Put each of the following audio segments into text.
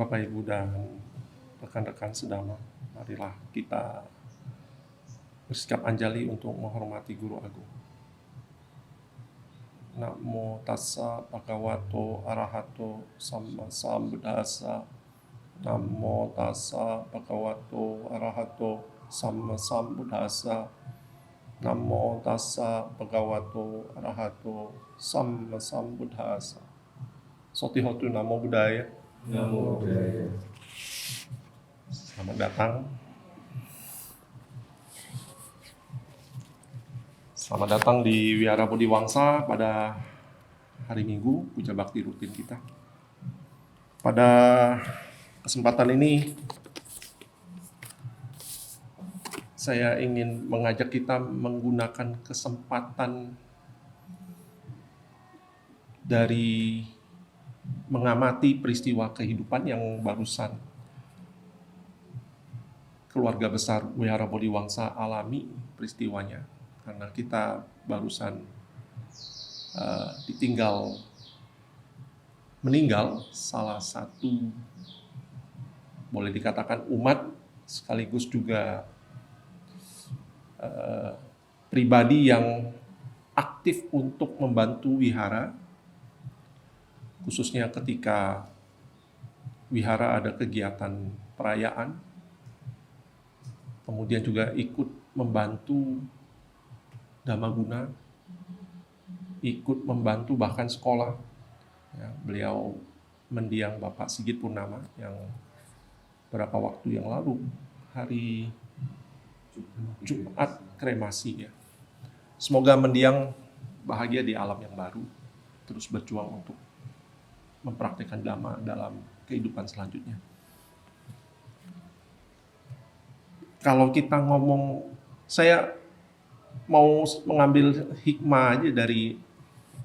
Bapak Ibu dan rekan-rekan sedama, marilah kita bersikap anjali untuk menghormati Guru Agung. Namo tassa bhagavato arahato sammasambuddhassa. Namo tassa bhagavato arahato sammasambuddhassa. Namo tassa bhagavato arahato sammasambuddhassa. Sotihotu Namo Buddhaya. Namo Buddhaya. Selamat datang. Selamat datang di Wihara Bodhi Wangsa pada hari Minggu, puja bakti rutin kita. Pada kesempatan ini, saya ingin mengajak kita menggunakan kesempatan dari mengamati peristiwa kehidupan yang barusan keluarga besar Wihara Bodhi Wangsa alami peristiwanya. Karena kita barusan meninggal salah satu, boleh dikatakan umat, sekaligus juga pribadi yang aktif untuk membantu wihara, khususnya ketika wihara ada kegiatan perayaan, kemudian juga ikut membantu Dhammaguna, ikut membantu bahkan sekolah. Ya, beliau mendiang Bapak Sigit Purnama yang beberapa waktu yang lalu, hari Jumat kremasi ya. Semoga mendiang bahagia di alam yang baru, terus berjuang untuk mempraktikkan Dhamma dalam kehidupan selanjutnya. Kalau kita ngomong, saya mau mengambil hikmah aja dari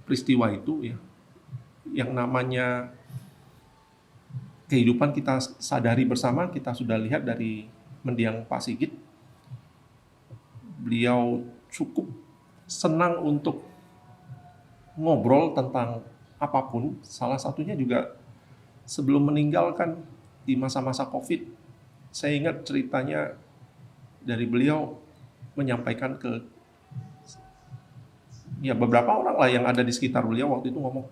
peristiwa itu ya. Yang namanya kehidupan kita sadari bersama, kita sudah lihat dari mendiang Pak Sigit. Beliau cukup senang untuk ngobrol tentang apapun. Salah satunya juga sebelum meninggalkan di masa-masa COVID, saya ingat ceritanya dari beliau menyampaikan ke ya beberapa orang lah yang ada di sekitar beliau waktu itu ngomong,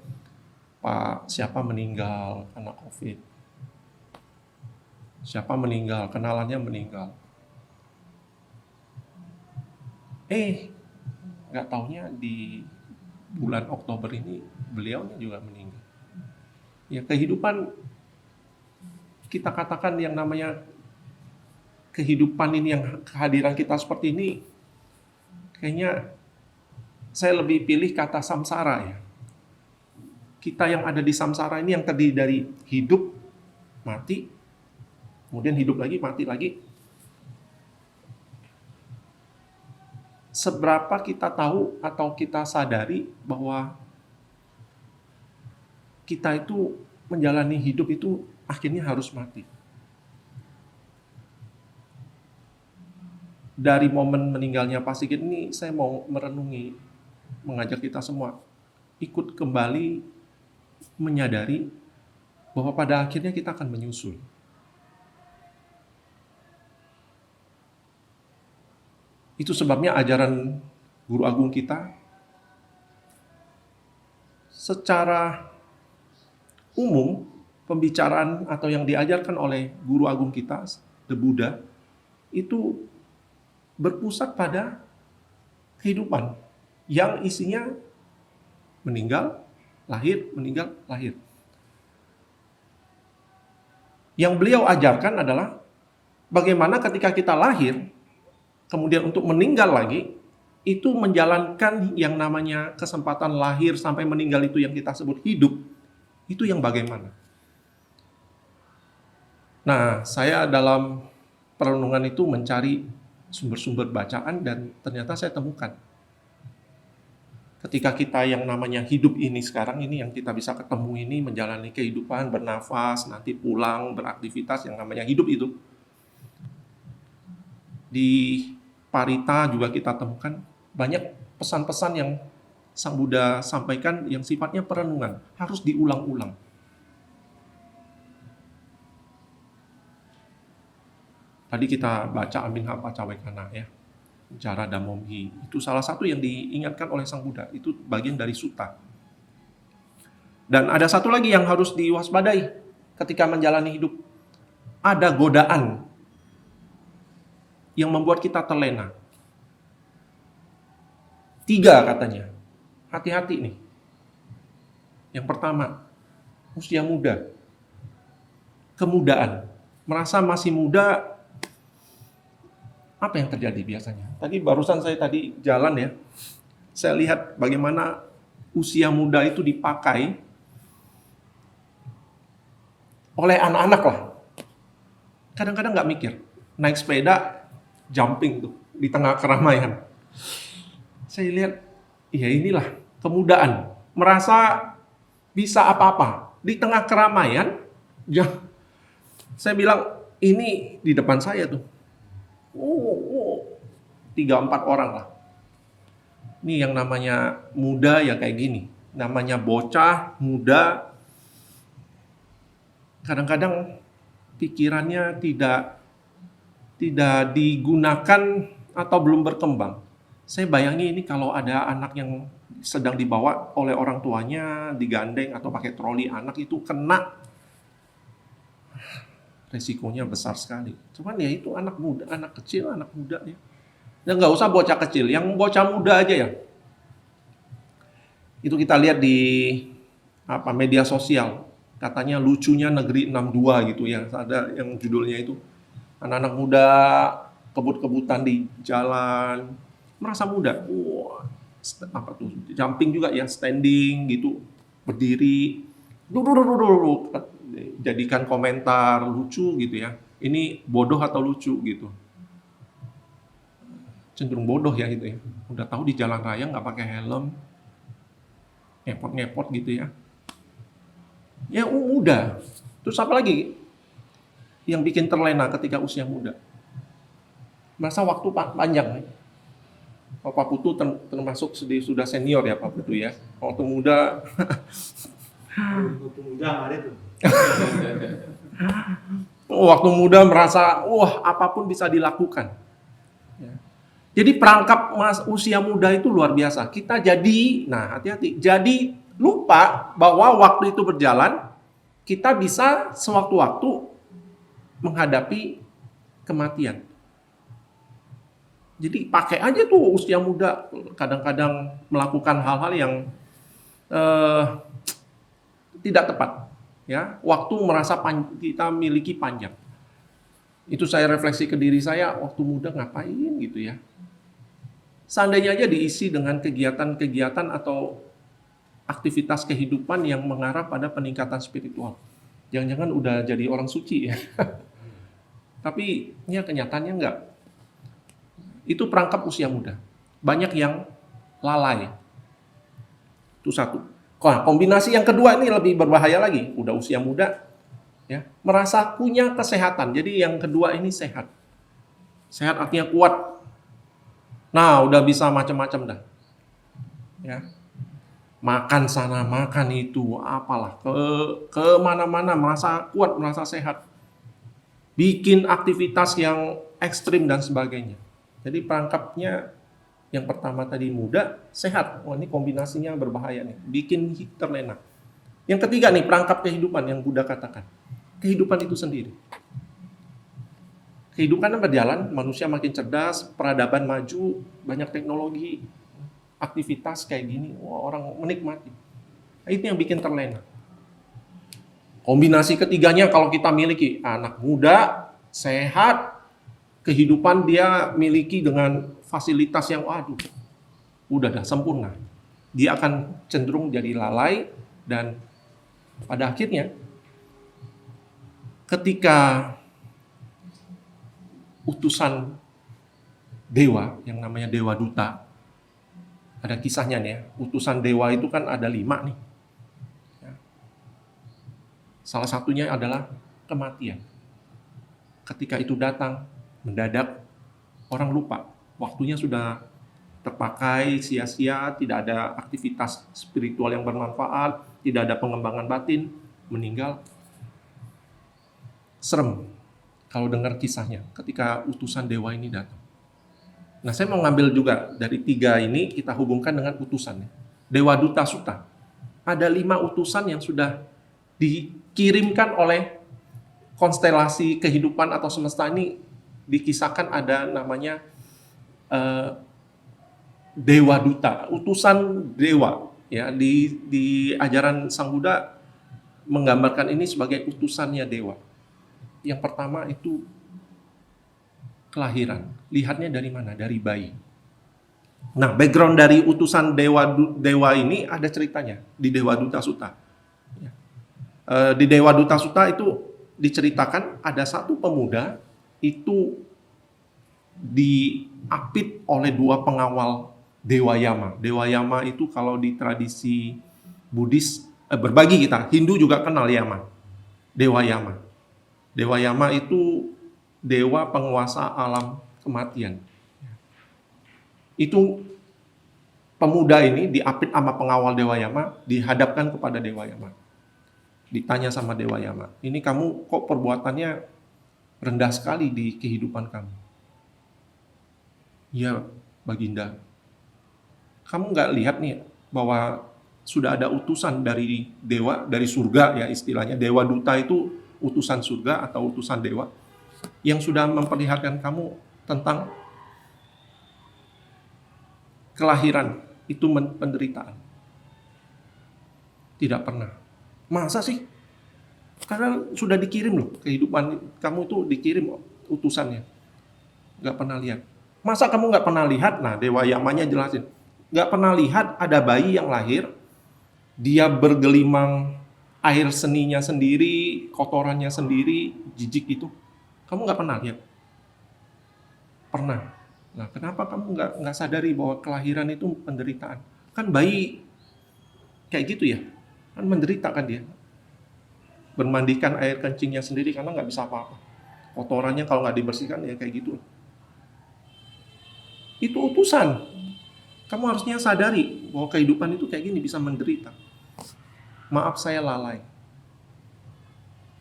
Pak, siapa meninggal karena COVID? Siapa meninggal? Kenalannya meninggal. Nggak taunya di bulan Oktober ini beliaunya juga meninggal. Ya kehidupan, kita katakan yang namanya kehidupan ini, yang kehadiran kita seperti ini, kayaknya saya lebih pilih kata samsara ya. Kita yang ada di samsara ini yang terdiri dari hidup, mati, kemudian hidup lagi, mati lagi. Seberapa kita tahu atau kita sadari bahwa kita itu menjalani hidup itu akhirnya harus mati. Dari momen meninggalnya Pak Sigit ini, saya mau merenungi, mengajak kita semua ikut kembali menyadari bahwa pada akhirnya kita akan menyusul. Itu sebabnya ajaran Guru Agung kita secara umum, pembicaraan atau yang diajarkan oleh Guru Agung kita, The Buddha, itu berpusat pada kehidupan yang isinya meninggal, lahir, meninggal, lahir. Yang beliau ajarkan adalah bagaimana ketika kita lahir, kemudian untuk meninggal lagi, itu menjalankan yang namanya kesempatan lahir sampai meninggal itu yang kita sebut hidup, itu yang bagaimana. Nah, saya dalam perenungan itu mencari sumber-sumber bacaan dan ternyata saya temukan. Ketika kita yang namanya hidup ini sekarang ini, yang kita bisa ketemu ini, menjalani kehidupan, bernafas, nanti pulang, beraktivitas, yang namanya hidup itu. Di Parita juga kita temukan banyak pesan-pesan yang Sang Buddha sampaikan yang sifatnya perenungan, harus diulang-ulang. Tadi kita baca Amin Hapa Cawekana ya, Jara Damomhi. Itu salah satu yang diingatkan oleh Sang Buddha. Itu bagian dari sutta. Dan ada satu lagi yang harus diwaspadai ketika menjalani hidup. Ada godaan yang membuat kita terlena. 3 katanya. Hati-hati nih. Yang pertama, usia muda. Kemudaan. Merasa masih muda, apa yang terjadi biasanya? Tadi barusan saya jalan ya. Saya lihat bagaimana usia muda itu dipakai oleh anak-anak lah. Kadang-kadang nggak mikir. Naik sepeda, jumping tuh di tengah keramaian. Saya lihat, ya inilah kemudaan. Merasa bisa apa-apa. Di tengah keramaian, saya bilang, ini di depan saya tuh. 3-4 orang lah. Ini yang namanya muda ya kayak gini. Namanya bocah, muda. Kadang-kadang pikirannya tidak digunakan atau belum berkembang. Saya bayangi ini kalau ada anak yang sedang dibawa oleh orang tuanya, digandeng atau pakai troli anak itu kena, resikonya besar sekali. Cuman ya itu anak muda, anak kecil, anak muda ya. Dan nggak usah bocah kecil, yang bocah muda aja ya. Itu kita lihat di media sosial. Katanya lucunya negeri 62 gitu ya. Ada yang judulnya itu anak-anak muda kebut-kebutan di jalan, merasa muda. Wah, apa tuh? Jumping juga ya, standing gitu, berdiri. Jadikan komentar lucu gitu ya. Ini bodoh atau lucu gitu. Cenderung bodoh ya itu ya. Udah tahu di jalan raya nggak pakai helm, ngepot-ngepot gitu ya. Ya muda. Terus apa lagi yang bikin terlena ketika usia muda? Masa waktu panjang. Pak Putu termasuk sudah senior ya Pak Putu ya. Waktu muda. Waktu muda ada tuh. Waktu muda merasa apapun bisa dilakukan. Ya. Jadi perangkap usia muda itu luar biasa. Kita hati-hati. Jadi lupa bahwa waktu itu berjalan, kita bisa sewaktu-waktu menghadapi kematian. Jadi pakai aja tuh usia muda, kadang-kadang melakukan hal-hal yang tidak tepat. Ya, waktu merasa kita miliki panjang. Itu saya refleksi ke diri saya, waktu muda ngapain gitu ya. Seandainya aja diisi dengan kegiatan-kegiatan atau aktivitas kehidupan yang mengarah pada peningkatan spiritual. Jangan-jangan udah jadi orang suci ya. Tapi ya kenyataannya enggak. Itu perangkap usia muda. Banyak yang lalai. Itu satu. Kombinasi yang kedua ini lebih berbahaya lagi. Udah usia muda, ya, merasa punya kesehatan. Jadi yang kedua ini sehat. Sehat artinya kuat. Nah, udah bisa macam-macam dah. Ya. Makan sana, makan itu, apalah, ke mana-mana, merasa kuat, merasa sehat. Bikin aktivitas yang ekstrim dan sebagainya. Jadi perangkapnya yang pertama tadi muda, sehat. Ini kombinasinya berbahaya nih, bikin terlena. Yang ketiga nih, perangkap kehidupan yang Buddha katakan. Kehidupan itu sendiri. Kehidupan berjalan, manusia makin cerdas, peradaban maju, banyak teknologi, aktivitas kayak gini, orang menikmati. Itu yang bikin terlena. Kombinasi ketiganya kalau kita miliki anak muda, sehat, kehidupan dia miliki dengan fasilitas yang udah sempurna. Dia akan cenderung jadi lalai dan pada akhirnya ketika utusan dewa yang namanya Dewa Duta, ada kisahnya nih ya, utusan dewa itu kan ada 5 nih. Salah satunya adalah kematian. Ketika itu datang, mendadak, orang lupa. Waktunya sudah terpakai, sia-sia, tidak ada aktivitas spiritual yang bermanfaat, tidak ada pengembangan batin, meninggal. Serem. Kalau dengar kisahnya, ketika utusan dewa ini datang. Nah, saya mau ngambil juga dari 3 ini, kita hubungkan dengan utusannya. Dewa Duta Suta. Ada 5 utusan yang sudah dikirimkan oleh konstelasi kehidupan atau semesta ini. Dikisahkan ada namanya Dewa Duta, utusan dewa. Ya, di ajaran Sang Buddha menggambarkan ini sebagai utusannya dewa. Yang pertama itu kelahiran. Lihatnya dari mana? Dari bayi. Nah, background dari utusan dewa ini ada ceritanya di Dewa Duta Suta. Ya. Di Dewa Duta Suta itu diceritakan ada satu pemuda itu diapit oleh 2 pengawal Dewa Yama. Dewa Yama itu kalau di tradisi Buddhis berbagi kita, Hindu juga kenal Yama. Dewa Yama. Dewa Yama itu dewa penguasa alam kematian. Itu pemuda ini diapit sama pengawal Dewa Yama, dihadapkan kepada Dewa Yama. Ditanya sama Dewa Yama, ini kamu kok perbuatannya rendah sekali di kehidupan kamu? Ya, Baginda. Kamu nggak lihat nih bahwa sudah ada utusan dari dewa, dari surga ya istilahnya. Dewa Duta itu utusan surga atau utusan dewa yang sudah memperlihatkan kamu tentang kelahiran itu penderitaan. Tidak pernah. Masa sih? Karena sudah dikirim loh, kehidupan kamu itu dikirim utusannya. Nggak pernah lihat. Masa kamu nggak pernah lihat? Nah, Dewa Yamanya jelasin. Nggak pernah lihat ada bayi yang lahir, dia bergelimang air seninya sendiri, kotorannya sendiri, jijik itu. Kamu nggak pernah lihat? Pernah. Nah, kenapa kamu nggak sadari bahwa kelahiran itu penderitaan? Kan bayi kayak gitu ya, kan menderita kan dia. Bermandikan air kencingnya sendiri karena nggak bisa apa-apa. Kotorannya kalau nggak dibersihkan ya kayak gitu. Itu utusan. Kamu harusnya sadari bahwa kehidupan itu kayak gini, bisa menderita. Maaf saya lalai.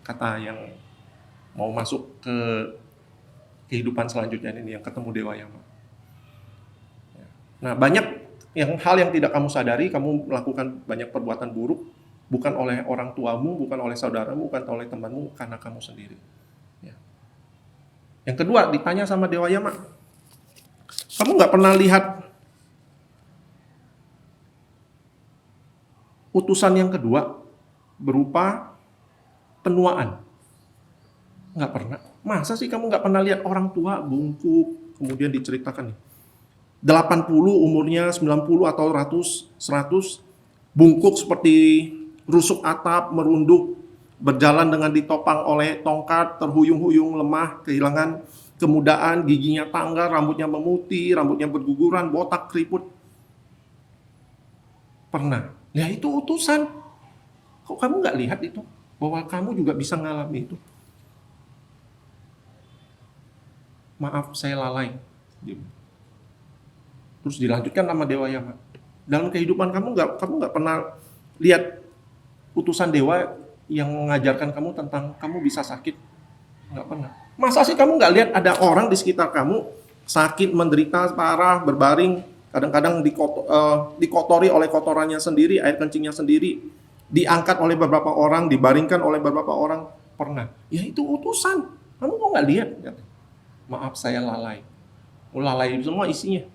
Kata yang mau masuk ke kehidupan selanjutnya ini, yang ketemu Dewa Yama. Nah, banyak hal yang tidak kamu sadari, kamu melakukan banyak perbuatan buruk, bukan oleh orang tuamu, bukan oleh saudaramu, bukan oleh temanmu, karena kamu sendiri. Ya. Yang kedua, ditanya sama Dewa Yama, kamu nggak pernah lihat utusan yang kedua berupa penuaan? Nggak pernah. Masa sih kamu nggak pernah lihat orang tua bungkuk, kemudian diceritakan nih, 80 umurnya, 90 atau 100 bungkuk seperti rusuk atap, merunduk, berjalan dengan ditopang oleh tongkat, terhuyung-huyung, lemah, kehilangan kemudaan, giginya tanggal, rambutnya memutih, rambutnya berguguran, botak, keriput. Pernah. Ya itu utusan. Kok kamu nggak lihat itu? Bahwa kamu juga bisa ngalami itu. Maaf, saya lalai. Terus dilanjutkan sama Dewa Yama. Dalam kehidupan kamu nggak pernah lihat utusan dewa yang mengajarkan kamu tentang kamu bisa sakit. Nggak pernah. Masa sih kamu nggak lihat ada orang di sekitar kamu sakit, menderita parah, berbaring, kadang-kadang dikotori oleh kotorannya sendiri, air kencingnya sendiri, diangkat oleh beberapa orang, dibaringkan oleh beberapa orang. Pernah. Ya itu utusan. Kamu kok nggak lihat? Maaf saya lalai. Lalai semua isinya.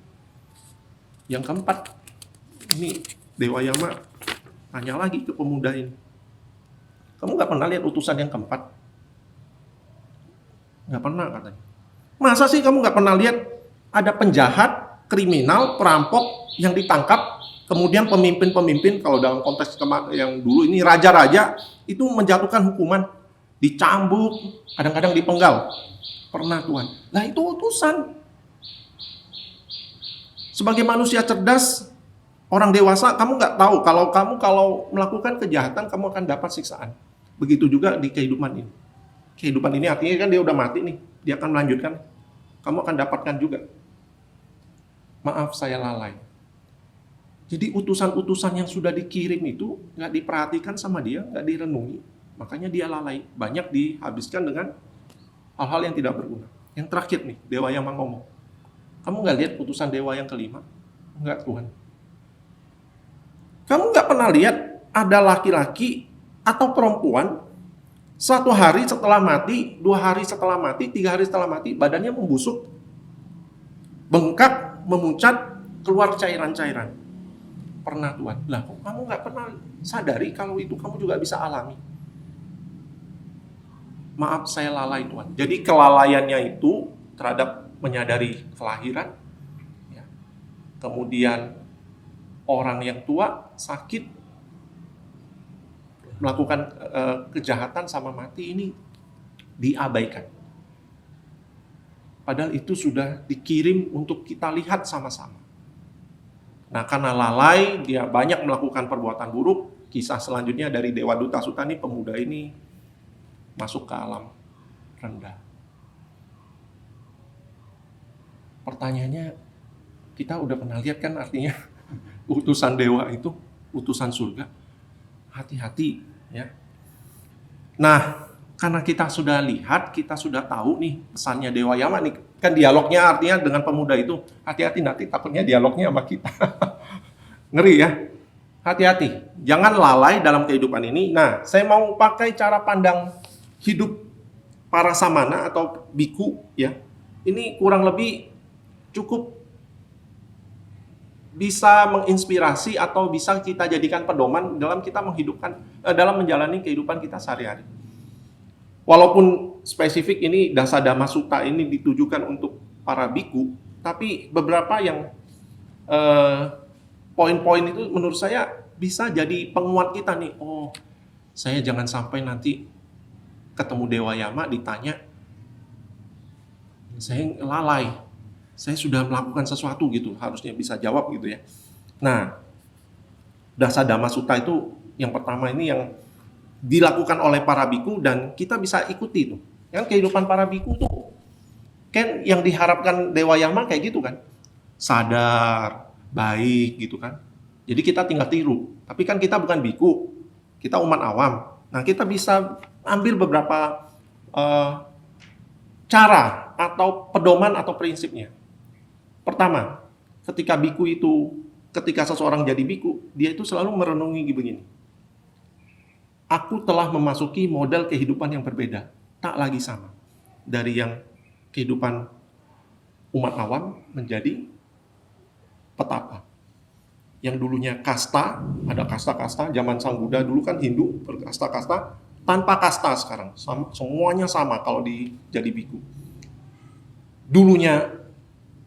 Yang keempat, ini Dewa Yama tanya lagi ke pemuda ini. Kamu nggak pernah lihat utusan yang keempat? Nggak pernah katanya. Masa sih kamu nggak pernah lihat ada penjahat, kriminal, perampok yang ditangkap, kemudian pemimpin-pemimpin, kalau dalam konteks yang dulu ini raja-raja, itu menjatuhkan hukuman, dicambuk, kadang-kadang dipenggal. Pernah Tuhan. Nah itu utusan. Sebagai manusia cerdas, orang dewasa, kamu nggak tahu kalau melakukan kejahatan kamu akan dapat siksaan. Begitu juga di kehidupan ini. Kehidupan ini artinya kan dia udah mati nih, dia akan melanjutkan. Kamu akan dapatkan juga. Maaf saya lalai. Jadi utusan-utusan yang sudah dikirim itu nggak diperhatikan sama dia, nggak direnungi, makanya dia lalai. Banyak dihabiskan dengan hal-hal yang tidak berguna. Yang terakhir nih, Dewa Yama ngomong, kamu nggak lihat putusan Dewa yang kelima? Enggak, Tuhan. Kamu nggak pernah lihat ada laki-laki atau perempuan satu hari setelah mati, 2 hari setelah mati, 3 hari setelah mati, badannya membusuk, bengkak, memucat, keluar cairan-cairan. Pernah, Tuhan. Lah, kok kamu nggak pernah sadari kalau itu kamu juga bisa alami? Maaf, saya lalai, Tuhan. Jadi kelalaiannya itu terhadap menyadari kelahiran, ya. Kemudian orang yang tua, sakit, melakukan kejahatan sama mati, ini diabaikan. Padahal itu sudah dikirim untuk kita lihat sama-sama. Nah, karena lalai, dia banyak melakukan perbuatan buruk. Kisah selanjutnya dari Dewa Duta Sutani, pemuda ini masuk ke alam rendah. Pertanyaannya, kita udah pernah lihat kan artinya utusan dewa itu, utusan surga. Hati-hati ya. Nah, karena kita sudah lihat, kita sudah tahu nih pesannya Dewa Yama nih. Kan dialognya artinya dengan pemuda itu, hati-hati nanti takutnya dialognya sama kita. Ngeri ya. Hati-hati, jangan lalai dalam kehidupan ini. Nah, saya mau pakai cara pandang hidup para samana atau biku ya. Ini kurang lebih cukup bisa menginspirasi atau bisa kita jadikan pedoman dalam kita dalam menjalani kehidupan kita sehari-hari. Walaupun spesifik ini Dasa Dhamma Sutta ini ditujukan untuk para biku, tapi beberapa yang poin-poin itu menurut saya bisa jadi penguat kita nih. Oh, saya jangan sampai nanti ketemu Dewa Yama ditanya, saya lalai, saya sudah melakukan sesuatu gitu, harusnya bisa jawab gitu ya. Nah, Dasa Dhamma Sutta itu yang pertama ini yang dilakukan oleh para biku dan kita bisa ikuti tuh. Kan kehidupan para biku tuh kan yang diharapkan Dewa Yama kayak gitu kan. Sadar, baik gitu kan. Jadi kita tinggal tiru. Tapi kan kita bukan biku, kita umat awam. Nah, kita bisa ambil beberapa cara atau pedoman atau prinsipnya. Pertama, ketika seseorang jadi biku, dia itu selalu merenungi begini. Aku telah memasuki model kehidupan yang berbeda, tak lagi sama dari yang kehidupan umat awam menjadi petapa. Yang dulunya kasta, ada kasta-kasta, zaman Sang Buddha dulu kan Hindu berkasta-kasta, tanpa kasta sekarang, semuanya sama kalau jadi biku. Dulunya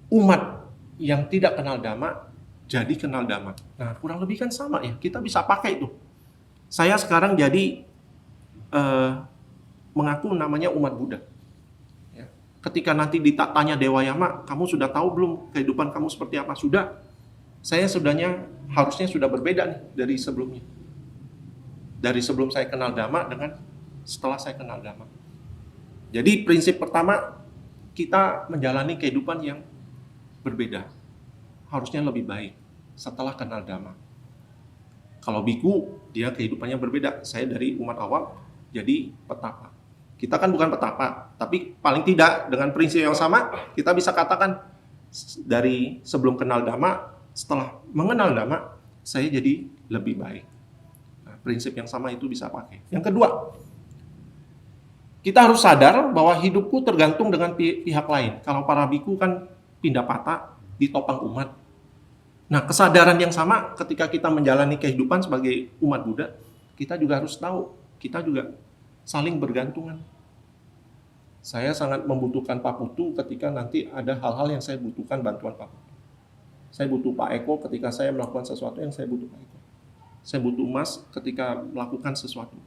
umat yang tidak kenal Dhamma, jadi kenal Dhamma. Nah, kurang lebih kan sama ya, kita bisa pakai itu. Saya sekarang jadi mengaku namanya umat Buddha. Ya. Ketika nanti ditanya Dewa Yama, kamu sudah tahu belum kehidupan kamu seperti apa? Sudah. Saya harusnya sudah berbeda nih dari sebelumnya. Dari sebelum saya kenal Dhamma dengan setelah saya kenal Dhamma. Jadi prinsip pertama, kita menjalani kehidupan yang berbeda. Harusnya lebih baik setelah kenal Dhamma. Kalau biku, dia kehidupannya berbeda. Saya dari umat awam jadi petapa. Kita kan bukan petapa, tapi paling tidak dengan prinsip yang sama, kita bisa katakan dari sebelum kenal Dhamma, setelah mengenal Dhamma, saya jadi lebih baik. Nah, prinsip yang sama itu bisa pakai. Yang kedua, kita harus sadar bahwa hidupku tergantung dengan pihak lain. Kalau para biku kan pindah patah, ditopang umat. Nah, kesadaran yang sama ketika kita menjalani kehidupan sebagai umat Buddha, kita juga harus tahu, kita juga saling bergantungan. Saya sangat membutuhkan Pak Putu ketika nanti ada hal-hal yang saya butuhkan bantuan Pak Putu. Saya butuh Pak Eko ketika saya melakukan sesuatu yang saya butuh Pak Eko. Saya butuh Mas ketika melakukan sesuatu.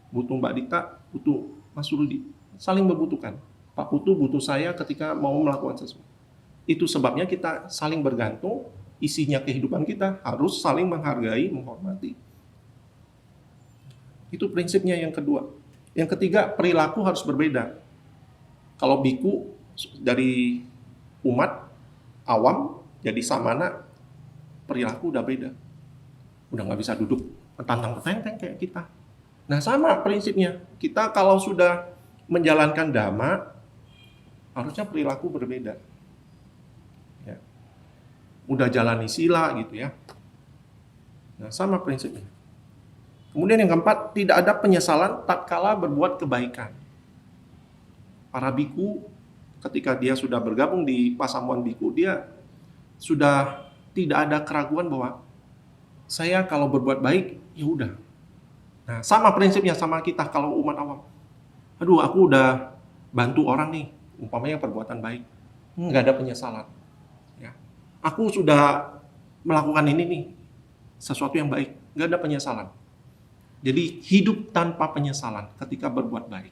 Butuh Mbak Dita, butuh Mas Rudi. Saling membutuhkan. Pak Putu butuh saya ketika mau melakukan sesuatu. Itu sebabnya kita saling bergantung, isinya kehidupan kita harus saling menghargai, menghormati. Itu prinsipnya yang kedua. Yang ketiga, perilaku harus berbeda. Kalau biku dari umat awam jadi samana, perilaku udah beda. Udah nggak bisa duduk tantang-tenteng kayak kita. Nah, sama prinsipnya. Kita kalau sudah menjalankan dhamma harusnya perilaku berbeda. Ya. Udah jalani sila gitu ya. Nah, sama prinsipnya. Kemudian yang keempat, tidak ada penyesalan tatkala berbuat kebaikan. Para biku ketika dia sudah bergabung di pasamuan biku, dia sudah tidak ada keraguan bahwa saya kalau berbuat baik, ya udah. Nah, sama prinsipnya sama kita kalau umat awam. Aduh, aku udah bantu orang nih, umpamanya perbuatan baik, nggak ada penyesalan. Ya. Aku sudah melakukan ini nih, sesuatu yang baik, nggak ada penyesalan. Jadi hidup tanpa penyesalan ketika berbuat baik.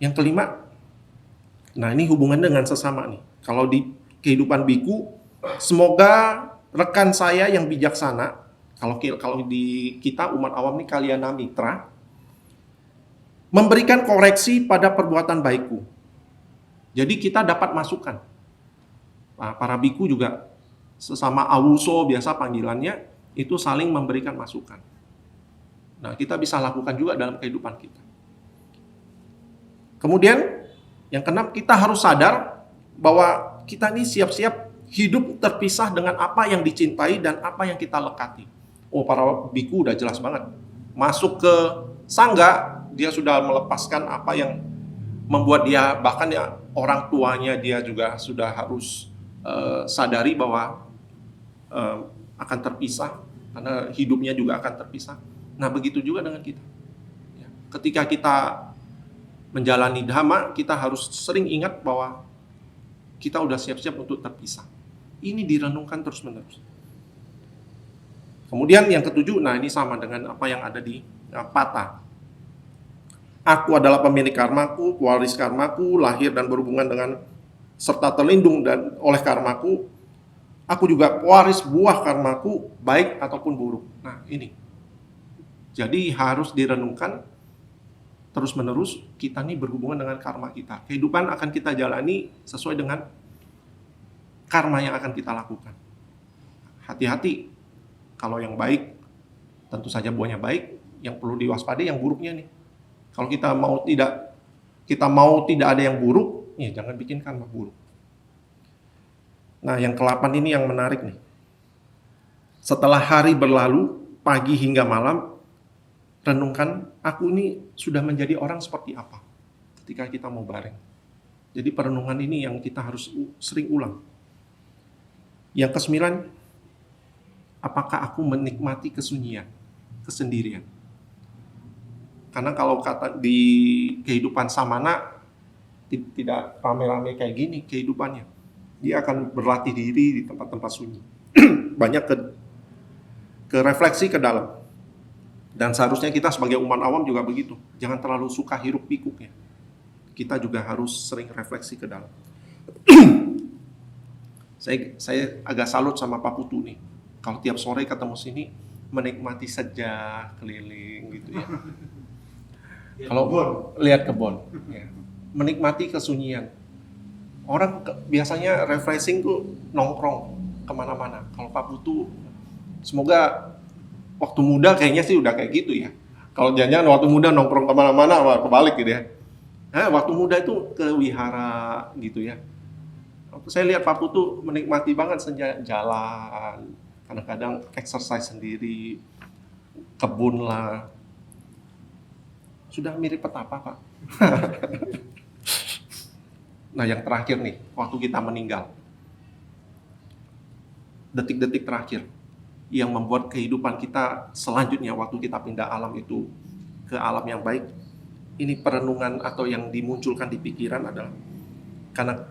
Yang kelima, nah ini hubungan dengan sesama nih. Kalau di kehidupan biku, semoga rekan saya yang bijaksana, kalau di kita umat awam nih kalyana mitra, memberikan koreksi pada perbuatan baikku. Jadi kita dapat masukan. Nah, para biku juga sesama awuso biasa panggilannya itu saling memberikan masukan. Nah, kita bisa lakukan juga dalam kehidupan kita. Kemudian yang keenam, kita harus sadar bahwa kita ini siap-siap hidup terpisah dengan apa yang dicintai dan apa yang kita lekati. Oh, para biku udah jelas banget. Masuk ke sangga, dia sudah melepaskan apa yang membuat dia, bahkan ya orang tuanya dia juga sudah harus sadari bahwa akan terpisah, karena hidupnya juga akan terpisah. Nah, begitu juga dengan kita. Ya, ketika kita menjalani dhamma, kita harus sering ingat bahwa kita udah siap-siap untuk terpisah. Ini direnungkan terus-menerus. Kemudian yang ketujuh, nah ini sama dengan apa yang ada di Pata. Aku adalah pemilik karmaku, pewaris karmaku, lahir dan berhubungan dengan serta terlindung dan oleh karmaku. Aku juga pewaris buah karmaku, baik ataupun buruk. Nah, ini. Jadi harus direnungkan terus-menerus, kita nih berhubungan dengan karma kita. Kehidupan akan kita jalani sesuai dengan karma yang akan kita lakukan. Hati-hati, kalau yang baik tentu saja buahnya baik, yang perlu diwaspadai yang buruknya nih. Kalau kita mau tidak ada yang buruk, ya jangan bikin karma buruk. Nah, yang ke-8 ini yang menarik nih. Setelah hari berlalu, pagi hingga malam, renungkan, aku ini sudah menjadi orang seperti apa ketika kita mau bareng. Jadi perenungan ini yang kita harus sering ulang. Yang ke-9, apakah aku menikmati kesunyian, kesendirian? Karena kalau kata di kehidupan samana, tidak rame-rame kayak gini kehidupannya. Dia akan berlatih diri di tempat-tempat sunyi. Banyak ke refleksi ke dalam. Dan seharusnya kita sebagai umat awam juga begitu. Jangan terlalu suka hiruk pikuk ya. Kita juga harus sering refleksi ke dalam. Saya agak salut sama Pak Putu nih. Kalau tiap sore ketemu sini, menikmati sejak keliling gitu ya. Kalau lihat kebun, ya. Menikmati kesunyian. Orang biasanya refreshing tuh nongkrong kemana-mana. Kalau Pak Putu, semoga waktu muda kayaknya sih udah kayak gitu ya. Kalau jangan-jangan waktu muda nongkrong kemana-mana, kebalik gitu ya. Nah, waktu muda itu ke wihara gitu ya. Saya lihat Pak Putu menikmati banget jalan, kadang-kadang exercise sendiri, kebun lah. Sudah mirip petapa, Pak. Nah, yang terakhir nih, waktu kita meninggal. Detik-detik terakhir yang membuat kehidupan kita selanjutnya waktu kita pindah alam itu ke alam yang baik. Ini perenungan atau yang dimunculkan di pikiran adalah karena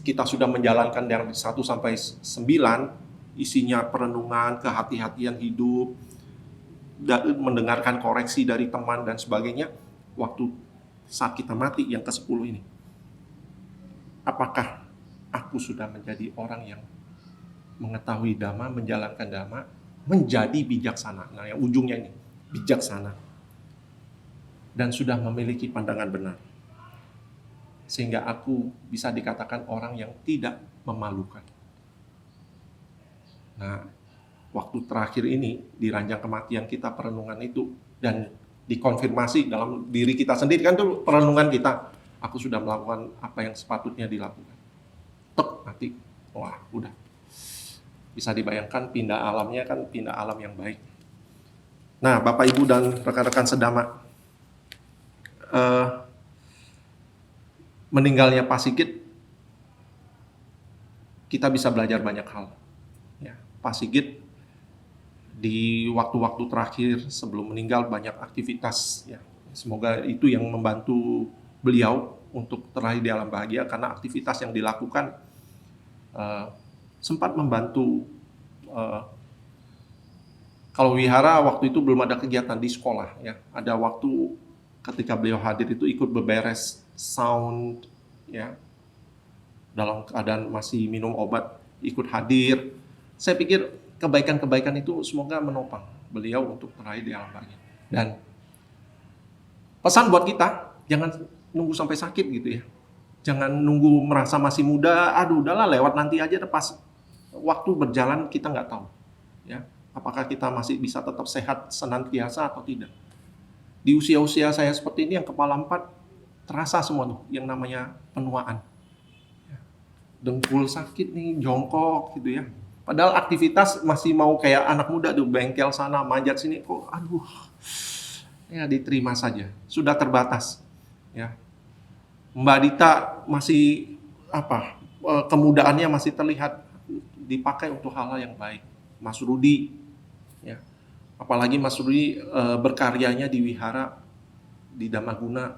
kita sudah menjalankan dari 1 sampai 9, isinya perenungan, kehati-hatian hidup, mendengarkan koreksi dari teman dan sebagainya. Waktu saat kita mati yang ke-10 ini, apakah aku sudah menjadi orang yang mengetahui dhamma, menjalankan dhamma, menjadi bijaksana? Nah, yang ujungnya ini, bijaksana. Dan sudah memiliki pandangan benar. Sehingga aku bisa dikatakan orang yang tidak memalukan. Nah, waktu terakhir ini, di ranjang kematian kita perenungan itu, dan dikonfirmasi dalam diri kita sendiri, kan itu perenungan kita. Aku sudah melakukan apa yang sepatutnya dilakukan. Tek, nanti, wah udah. Bisa dibayangkan pindah alamnya kan pindah alam yang baik. Nah, Bapak Ibu dan rekan-rekan sedama, meninggalnya Pak Sigit, kita bisa belajar banyak hal. Ya, Pak Sigit di waktu-waktu terakhir sebelum meninggal banyak aktivitas. Ya, semoga itu yang membantu beliau untuk terlahir di alam bahagia, karena aktivitas yang dilakukan sempat membantu. Kalau wihara waktu itu belum ada kegiatan di sekolah, ya. Ada waktu ketika beliau hadir itu ikut beberes sound, ya, dalam keadaan masih minum obat, ikut hadir. Saya pikir kebaikan-kebaikan itu semoga menopang beliau untuk terlahir di alam bahagia. Dan pesan buat kita, jangan nunggu sampai sakit gitu ya. Jangan nunggu merasa masih muda, aduh udahlah lewat nanti aja, pas waktu berjalan kita nggak tahu. Ya, apakah kita masih bisa tetap sehat senantiasa atau tidak. Di usia-usia saya seperti ini yang kepala 4, terasa semua tuh yang namanya penuaan. Ya, dengkul sakit nih, jongkok gitu ya. Padahal aktivitas masih mau kayak anak muda tuh, bengkel sana, manjat sini, kok aduh. Ya diterima saja, sudah terbatas. Ya. Mbak Dita masih kemudaannya masih terlihat dipakai untuk hal-hal yang baik. Mas Rudi, ya, apalagi Mas Rudi berkaryanya di wihara di Damaguna,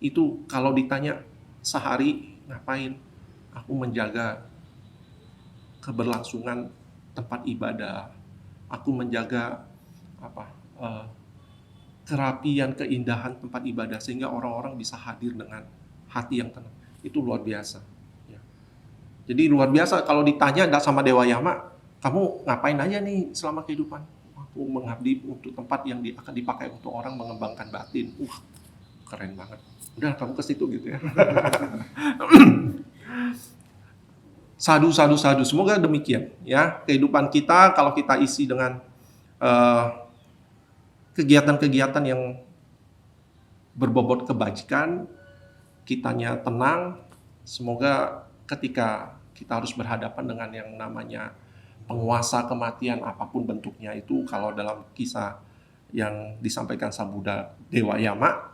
itu kalau ditanya sehari ngapain, aku menjaga keberlangsungan tempat ibadah, aku menjaga kerapian, keindahan tempat ibadah sehingga orang-orang bisa hadir dengan hati yang tenang. Itu luar biasa. Ya. Jadi luar biasa kalau ditanya sama Dewa Yama, kamu ngapain aja nih selama kehidupan? Aku mengabdi untuk tempat yang akan dipakai untuk orang mengembangkan batin. Keren banget. Udah kamu ke situ gitu ya. Sadu. Semoga demikian ya. Kehidupan kita kalau kita isi dengan kegiatan-kegiatan yang berbobot kebajikan, kitanya tenang. Semoga ketika kita harus berhadapan dengan yang namanya penguasa kematian apapun bentuknya itu, kalau dalam kisah yang disampaikan Sang Buddha Dewa Yama,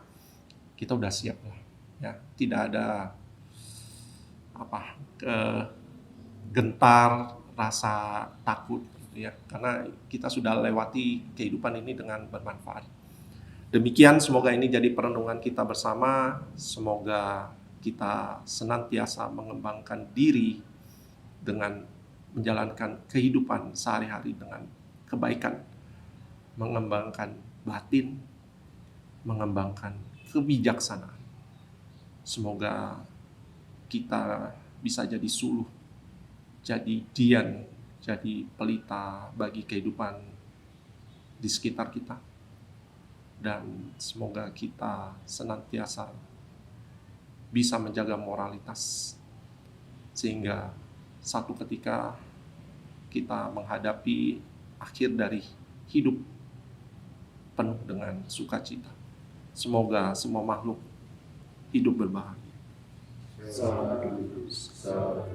kita udah siap lah. Ya, tidak ada gentar, rasa takut gitu ya, karena kita sudah lewati kehidupan ini dengan bermanfaat. Demikian, semoga ini jadi perenungan kita bersama. Semoga kita senantiasa mengembangkan diri dengan menjalankan kehidupan sehari-hari dengan kebaikan, mengembangkan batin, mengembangkan kebijaksanaan. Semoga kita bisa jadi suluh, jadi dian, jadi pelita bagi kehidupan di sekitar kita. Dan semoga kita senantiasa bisa menjaga moralitas sehingga satu ketika kita menghadapi akhir dari hidup penuh dengan sukacita. Semoga semua makhluk hidup berbahagia. Sadu.